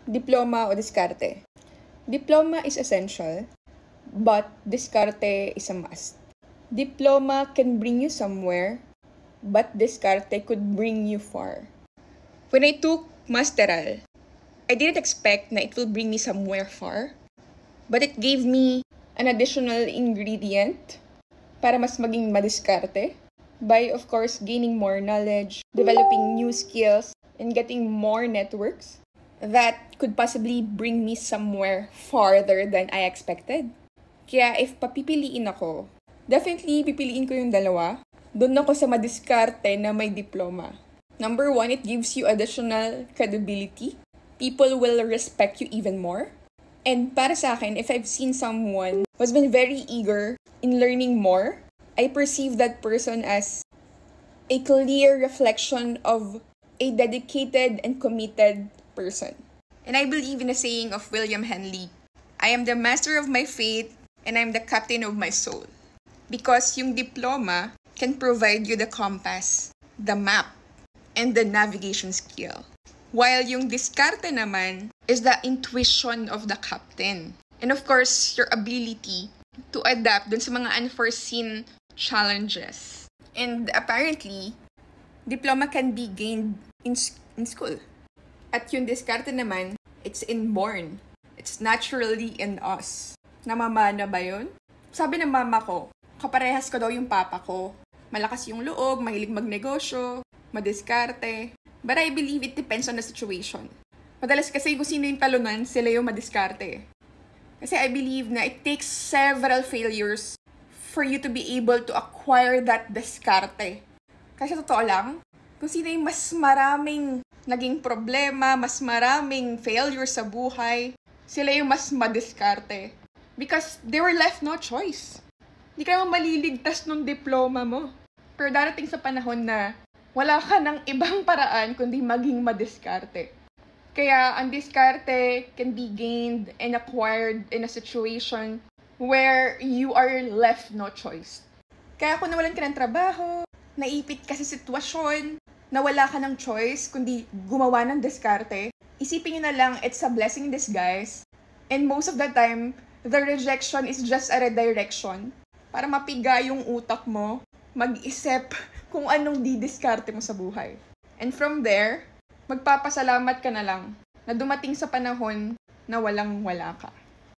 Diploma o diskarte? Diploma is essential, but diskarte is a must. Diploma can bring you somewhere, but diskarte could bring you far. When I took Masteral, I didn't expect na it will bring me somewhere far, but it gave me an additional ingredient para mas maging madiskarte by, of course, gaining more knowledge, developing new skills, and getting more networks that could possibly bring me somewhere farther than I expected. Kaya if papipiliin ako, definitely pipiliin ko yung dalawa. Doon ako sa madiskarte na may diploma. Number 1, it gives you additional credibility. People will respect you even more. And para sa akin, if I've seen someone who's been very eager in learning more, I perceive that person as a clear reflection of a dedicated and committed person. And I believe in the saying of William Henley, I am the master of my fate and I'm the captain of my soul. Because yung diploma can provide you the compass, the map, and the navigation skill. While yung diskarte naman is the intuition of the captain. And of course, your ability to adapt dun sa mga unforeseen challenges. And apparently, diploma can be gained in school. At yung diskarte naman, it's inborn. It's naturally in us. Namamana ba yun? Sabi ng mama ko, kaparehas ko daw yung papa ko. Malakas yung loob, mahilig magnegosyo, madiskarte. But I believe it depends on the situation. Madalas kasi kung sino yung talunan, sila yung madiskarte. Kasi I believe na it takes several failures for you to be able to acquire that diskarte. Kasi totoo lang, kung sino yung mas maraming naging problema, mas maraming failure sa buhay, sila yung mas madiskarte. Because they were left no choice. Hindi ka naman maliligtas nung diploma mo. Pero darating sa panahon na wala ka ng ibang paraan kundi maging madiskarte. Kaya ang diskarte can be gained and acquired in a situation where you are left no choice. Kaya kung nawalan ka ng trabaho, naipit ka sa sitwasyon, na wala ka ng choice kundi gumawa ng diskarte, isipin nyo na lang it's a blessing in disguise. And most of the time, the rejection is just a redirection para mapiga yung utak mo, mag-isip kung anong didiskarte mo sa buhay. And from there, magpapasalamat ka na lang na dumating sa panahon na walang-wala ka.